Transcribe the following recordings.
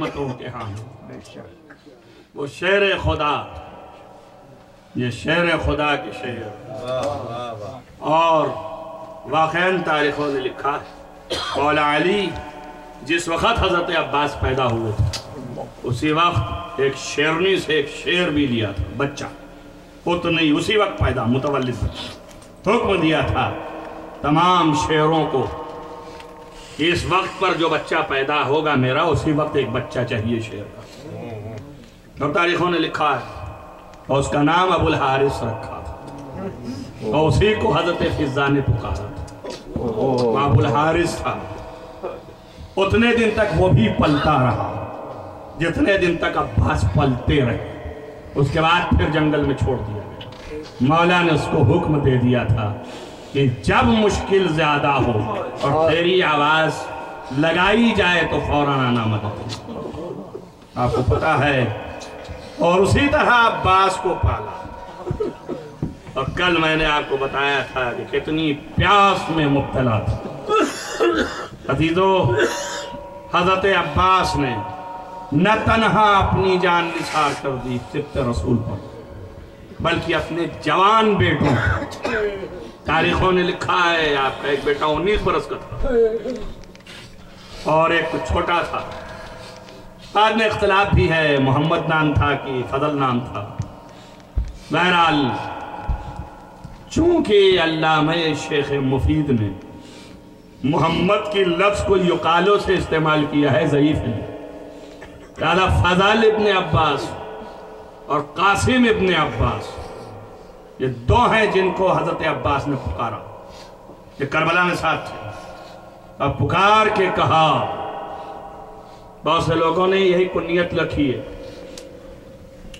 رحمتوں کے ہاں وہ شیر خدا، یہ شیر خدا کے شیر، اور واقعاً تاریخوں نے لکھا ہے مولا علی جس وقت حضرت عباس پیدا ہوئے تھے اسی وقت ایک شیرنی سے ایک شیر بھی لیا تھا بچہ، اتنی اسی وقت پیدا متولد بچہ، حکم دیا تھا تمام شیروں کو کہ اس وقت پر جو بچہ پیدا ہوگا میرا اسی وقت ایک بچہ چاہیے شیر کا، اور تاریخوں نے لکھا ہے اور اس کا نام ابو الحارث رکھا تھا، اور اسی کو حضرت فضا نے پکارا تھا، ابو الحارث تھا۔ اتنے دن تک وہ بھی پلتا رہا جتنے دن تک عباس پلتے رہے، اس کے بعد پھر جنگل میں چھوڑ دیا گیا۔ مولا نے اس کو حکم دے دیا تھا کہ جب مشکل زیادہ ہو اور تیری آواز لگائی جائے تو فوراً آنا مدد۔ آپ کو پتا ہے، اور اسی طرح عباس کو پالا، اور کل میں نے آپ کو بتایا تھا کہ کتنی پیاس میں مبتلا تھا۔ عزیزو، حضرت عباس نے نہ تنہا اپنی جان نثار کر دی سبط رسول پر، بلکہ اپنے جوان بیٹوں، تاریخوں نے لکھا ہے آپ کا ایک بیٹا 19 برس کا تھا اور ایک چھوٹا تھا، بعد میں اختلاف بھی ہے محمد نام تھا کہ فضل نام تھا۔ بہرحال چونکہ علامہ شیخ مفید نے محمد کی لفظ کو یقالو سے استعمال کیا ہے، ضعیف ہے، لہذا فضل ابن عباس اور قاسم ابن عباس یہ دو ہیں جن کو حضرت عباس نے پکارا، یہ کربلا میں ساتھ تھے، اب پکار کے کہا، بہت سے لوگوں نے یہی کنیت لکھی ہے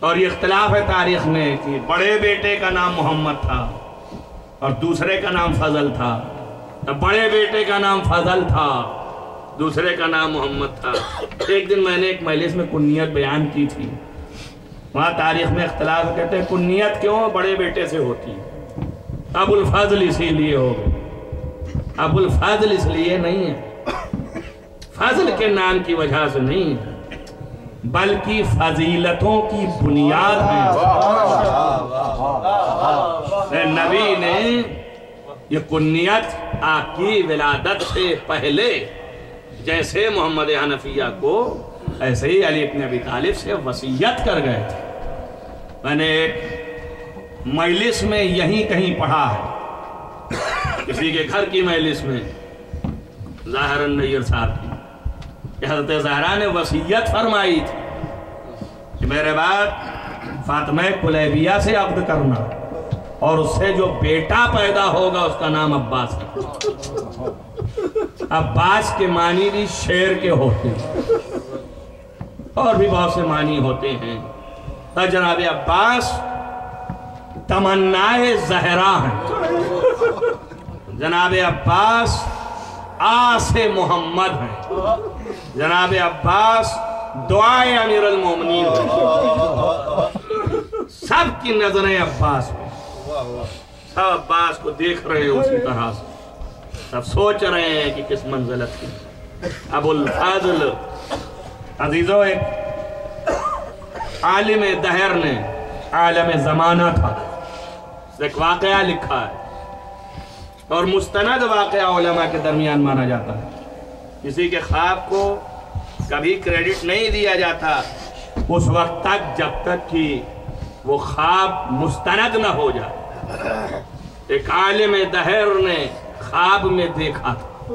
اور یہ اختلاف ہے تاریخ میں کہ بڑے بیٹے کا نام محمد تھا اور دوسرے کا نام فضل تھا، بڑے بیٹے کا نام فضل تھا دوسرے کا نام محمد تھا۔ ایک دن میں نے ایک مجلس میں کنیت بیان کی تھی، وہاں تاریخ میں اختلاف کہتے ہیں کنیت کیوں بڑے بیٹے سے ہوتی ہے، ابو الفضل اسی لیے ہو گئے، ابو الفضل اس لیے نہیں ہے، فضل کے نام کی وجہ سے نہیں ہے، بلکہ فضیلتوں کی بنیاد ہے۔ نبی نے یہ کنیت آپ کی ولادت سے پہلے جیسے محمد حنفیہ کو ایسے ہی علی ابن ابی طالب سے وصیت کر گئے تھے۔ میں نے ایک مجلس میں یہیں کہیں پڑھا ہے، کسی کے گھر کی مجلس میں، ظاہر النیر صاحب کی، کہ حضرت زہرا نے وصیت فرمائی تھی کہ میرے بعد فاطمہ کلیبیہ سے عقد کرنا اور اس سے جو بیٹا پیدا ہوگا اس کا نام عباس ہے۔ عباس کے معنی بھی شیر کے ہوتے ہیں اور بھی بہت سے معنی ہوتے ہیں، تو جناب عباس تمنائے زہرا ہیں، جناب عباس آس محمد ہیں، جناب عباس دعائے امیر المومنین ہیں، سب کی نظریں عباس ہیں، سب عباس کو دیکھ رہے ہیں اسی طرح سے، سب سوچ رہے ہیں کہ کس منزلت کی۔ ابو الفضل عزیزو ایک عالم دہر نے، عالم زمانہ تھا، ایک واقعہ لکھا ہے اور مستند واقعہ علماء کے درمیان مانا جاتا ہے، کسی کے خواب کو کبھی کریڈٹ نہیں دیا جاتا اس وقت تک جب تک کہ وہ خواب مستند نہ ہو جائے۔ ایک عالم دہر نے خواب میں دیکھا تھا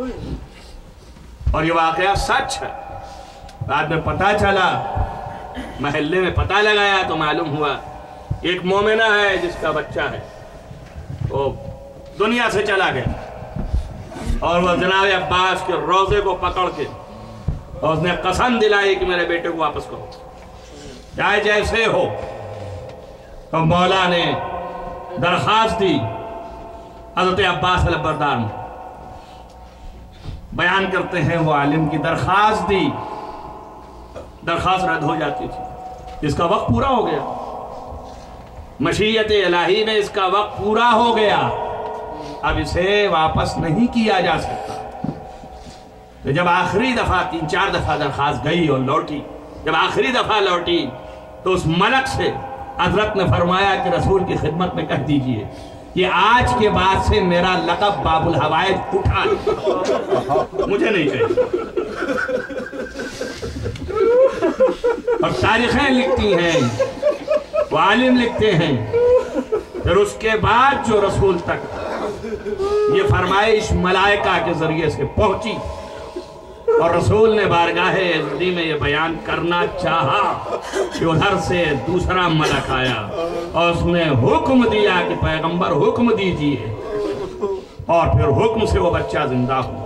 اور یہ واقعہ سچ ہے، بعد میں پتہ چلا، محلے میں پتہ لگایا تو معلوم ہوا ایک مومنہ ہے جس کا بچہ ہے وہ دنیا سے چلا گیا اور وہ جناب عباس کے روزے کو پکڑ کے اور اس نے قسم دلائی کہ میرے بیٹے کو واپس کرو چاہے جیسے ہو۔ تو مولا نے درخواست دی حضرت عباس علبردار نے، بیان کرتے ہیں وہ عالم کی درخواست دی، درخواست رد ہو جاتی تھی، اس کا وقت پورا ہو گیا، مشیت الہی میں اس کا وقت پورا ہو گیا، اب اسے واپس نہیں کیا جا سکتا۔ تو جب آخری دفعہ 3-4 دفعہ درخواست گئی اور لوٹی جب آخری دفعہ لوٹی تو اس ملک سے حضرت نے فرمایا کہ رسول کی خدمت میں کہہ دیجئے کہ آج کے بعد سے میرا لقب باب الحوائج اٹھا لیں، مجھے نہیں چاہیے۔ اور تاریخیں لکھتی ہیں، وہ عالم لکھتے ہیں، پھر اس کے بعد جو رسول تک یہ فرمائش ملائکہ کے ذریعے سے پہنچی اور رسول نے بارگاہ عزتی میں یہ بیان کرنا چاہا کہ ادھر سے دوسرا ملک آیا اور اس نے حکم دیا کہ پیغمبر حکم دیجئے، اور پھر حکم سے وہ بچہ زندہ ہوا۔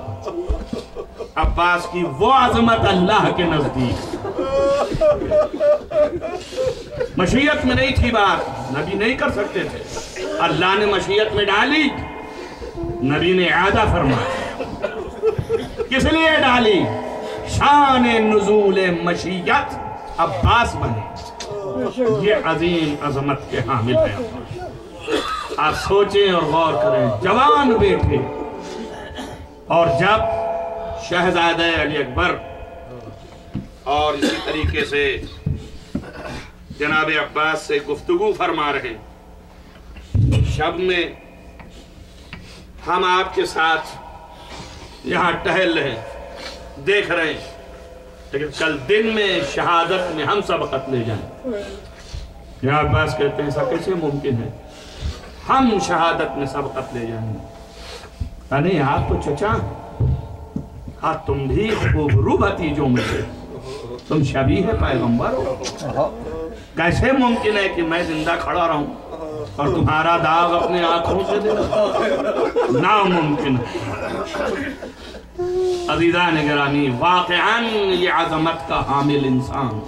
عباس کی وہ عظمت اللہ کے نزدیک، مشیت میں نہیں تھی بات، نبی نہیں کر سکتے تھے، اللہ نے مشیت میں ڈالی، نبی نے اعادہ فرمایا۔ کس لیے ڈالی؟ شان نزول مشیت عباس بنے، یہ عظیم عظمت کے حامل ہیں۔ آپ سوچیں اور غور کریں، جوان بیٹے، اور جب شہزادہ علی اکبر اور اسی طریقے سے جناب عباس سے گفتگو فرما رہے، شب میں ہم آپ کے ساتھ یہاں ٹہل رہے، دیکھ رہے ہیں، لیکن کل دن میں شہادت میں ہم سبقت لے جائیں۔ جناب عباس کہتے ہیں ایسا کیسے ممکن ہے ہم شہادت میں سبقت لے جائیں؟ نہیں، آپ تو چچا ہیں، ہاں تم بھی خوبرو بھتیجوں میں سے، تم شبیہ پیغمبر ہو، کیسے ممکن ہے کہ میں زندہ کھڑا رہوں اور تمہارا داغ اپنے آنکھوں سے دے؟ ناممکن ہے۔ عزیزان گرامی، واقعاً یہ عظمت کا حامل انسان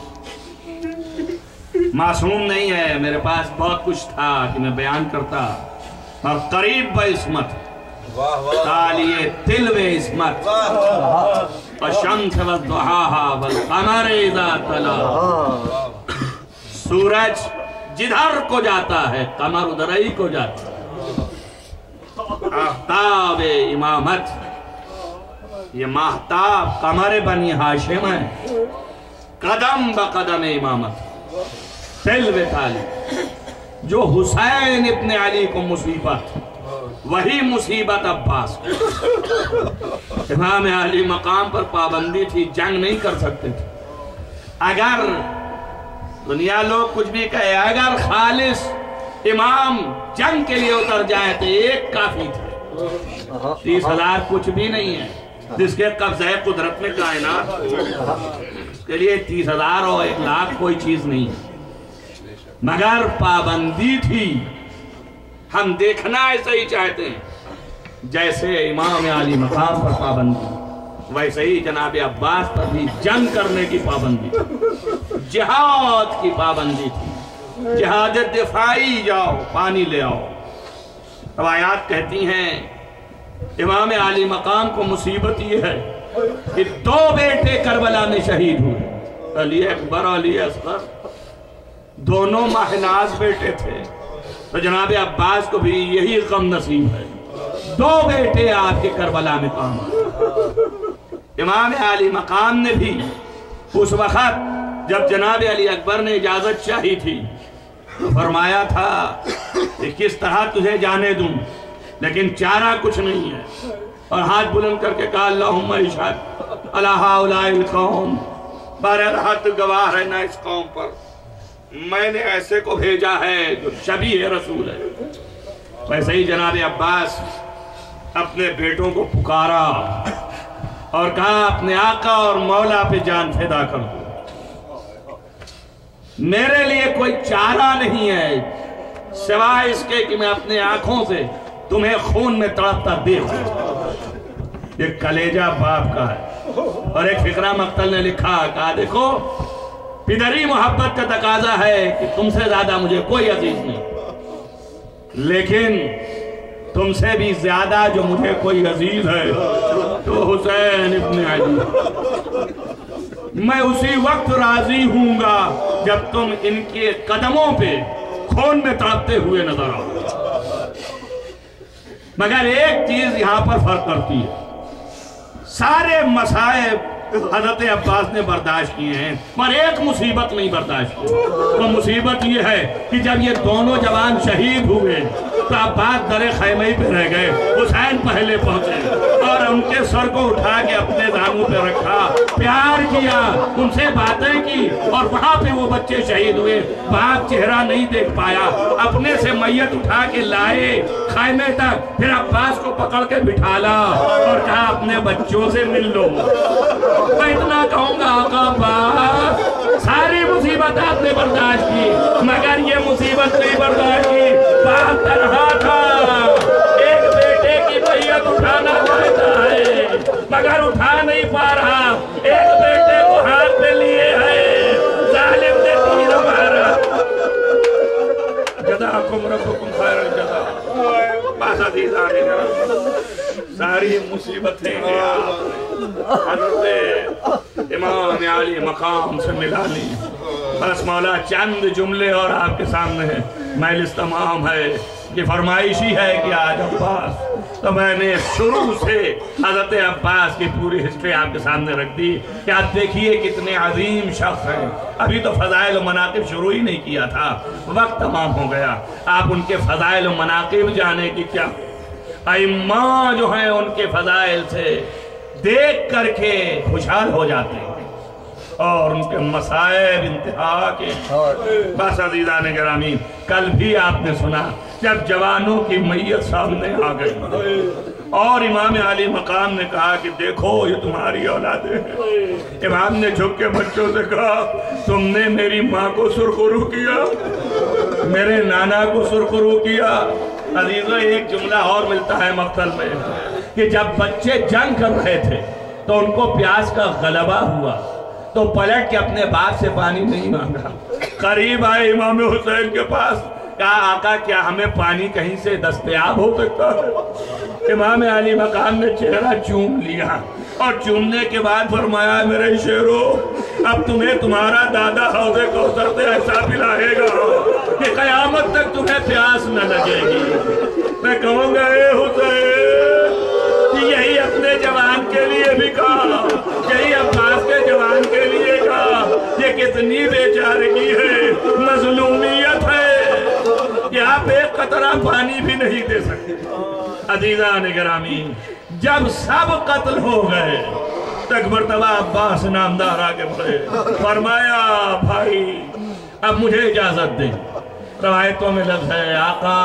معصوم نہیں ہے۔ میرے پاس بہت کچھ تھا کہ میں بیان کرتا، اور قریب بعصمت، تالیے تل بعصمت، والشمس والضحاها والقمر اذا تلاها، سورج جدھر کو جاتا ہے قمر ادھر ہی کو جاتا ہے۔ آفتاب امامت، یہ ماہتاب قمر بنی ہاشم ہے، قدم بقدم امامت، تل بتالی۔ جو حسین ابن علی کو مصیبت، وہی مصیبت عباس کو۔ امام علی مقام پر پابندی تھی، جنگ نہیں کر سکتے تھے۔ اگر دنیا لوگ کچھ بھی کہے، اگر خالص امام جنگ کے لیے اتر جائے تو ایک کافی تھے، 30,000 کچھ بھی نہیں ہے۔ جس کے قبضہ قدرت میں کائنات، اس کے لیے 30,000 اور 1,00,000 کوئی چیز نہیں ہے، مگر پابندی تھی۔ ہم دیکھنا ایسا ہی چاہتے ہیں جیسے امام علی مقام پر پابندی، ویسے ہی جناب عباس پر بھی جنگ کرنے کی پابندی، جہاد کی پابندی تھی۔ جہاد دفاعی، جاؤ پانی لے آؤ۔ روایات کہتی ہیں امام علی مقام کو مصیبت یہ ہے کہ 2 بیٹے کربلا میں شہید ہوئے، علی اکبر اور علی اصغر، دونوں ماہناز بیٹے تھے۔ تو جناب عباس کو بھی یہی غم نصیب ہے، 2 بیٹے آپ کے کربلا میں کام آئے۔ امام علی مقام نے بھی اس وقت جب جناب علی اکبر نے اجازت چاہی تھی تو فرمایا تھا کہ کس طرح تجھے جانے دوں، لیکن چارہ کچھ نہیں ہے، اور ہاتھ بلند کر کے کہا اللہم اشہد علی ہؤلاء القوم، بہرحال تو گواہ ہے نہ اس قوم پر، میں نے ایسے کو بھیجا ہے جو شبیہ رسول ہے۔ ویسے ہی جناب عباس اپنے بیٹوں کو پکارا اور کہا اپنے آقا اور مولا پہ جان فدا کر دو، میرے لیے کوئی چارہ نہیں ہے سوائے اس کے کہ میں اپنے آنکھوں سے تمہیں خون میں تڑپتا دیکھوں۔ یہ کلیجہ باپ کا ہے، اور ایک فقرہ مقتل نے لکھا، کہا دیکھو پدری محبت کا تقاضا ہے کہ تم سے زیادہ مجھے کوئی عزیز نہیں، لیکن تم سے بھی زیادہ جو مجھے کوئی عزیز ہے تو حسین ابن علی، میں اسی وقت راضی ہوں گا جب تم ان کے قدموں پہ خون میں تڑپتے ہوئے نظر آؤ۔ مگر ایک چیز یہاں پر فرق کرتی ہے، سارے مصائب حضرت عباس نے برداشت کیے ہیں، پر ایک مصیبت نہیں برداشت کی۔ وہ مصیبت یہ ہے کہ جب یہ دونوں جوان شہید ہوئے تو عباس در خیمے پہ رہ گئے، حسین پہلے پہنچے اور ان کے سر کو اٹھا کے اپنے داموں پہ رکھا، پیار کیا، ان سے باتیں کی، اور وہاں پہ وہ بچے شہید ہوئے۔ باپ چہرہ نہیں دیکھ پایا، اپنے سے میت اٹھا کے لائے خیمے تک، پھر عباس کو پکڑ کے بٹھالا اور کہا اپنے بچوں سے مل لو۔ میں اتنا کہوں گا آقا عباس، ساری مصیبت آپ نے برداشت کی، مگر یہ مصیبت نہیں برداشت کی۔ باپ تنہا تھا، ایک بیٹے کی میت اٹھانا چاہتا ہے مگر اٹھا نہیں پا رہا، ایک بیٹے کو ہاتھ میں لیے ہے، ظالم نے تیر مارا۔ جزاکم ربکم خیر الجزا۔ بس عزیزان کرام، ساری مصیبتیں حضرت امام عالی مقام سے ملا لی۔ بس مولا چند جملے اور آپ کے سامنے ہیں، مجلس تمام ہے، یہ فرمائش ہی ہے کہ آج عباس، تو میں نے شروع سے حضرت عباس کی پوری ہسٹری آپ کے سامنے رکھ دی کہ آپ دیکھیے کتنے عظیم شخص ہیں۔ ابھی تو فضائل و مناقب شروع ہی نہیں کیا تھا، وقت تمام ہو گیا، آپ ان کے فضائل و مناقب جانے کی کیا، ائمہ جو ہیں ان کے فضائل سے دیکھ کر کے خوشحال ہو جاتے ہیں اور ان کے مصائب انتہا کے۔ بس عزیزان گرامی، کل بھی آپ نے سنا جب جوانوں کی میت سامنے آ گئی اور امام عالی مقام نے کہا کہ دیکھو یہ تمہاری اولادیں ہیں، امام نے جھک کے بچوں سے کہا تم نے میری ماں کو سرخرو کیا، میرے نانا کو سرخرو کیا۔ عزیزو ایک جملہ اور ملتا ہے مقتل میں کہ جب بچے جنگ کر رہے تھے تو ان کو پیاس کا غلبہ ہوا تو پلٹ کے اپنے باپ سے پانی نہیں مانگا، قریب آئے امام حسین کے پاس، کہا آقا کیا ہمیں پانی کہیں سے دستیاب ہو سکتا ہے؟ امام عالی مقام نے چہرہ چوم لیا اور چومنے کے بعد فرمایا میرے شیرو اب تمہیں تمہارا دادا حوض کوثر سے ایسا پلائے گا کہ قیامت تک تمہیں پیاس نہ لگے گی۔ میں کہوں گا اے حسین کہ یہی اپنے جوان کے لیے بھی کہا، یہی عباس کے جوان کے لیے کہا، یہ کتنی بیچارگی ہے، مظلومیت ہے کہ آپ ایک قطرہ پانی بھی نہیں دے سکتے۔ عزیزان گرامی، جب سب قتل ہو گئے تک مرتبہ عباس نامدار آگے بڑھے، فرمایا بھائی اب مجھے اجازت دیں۔ روایتوں میں لفظ ہے آقا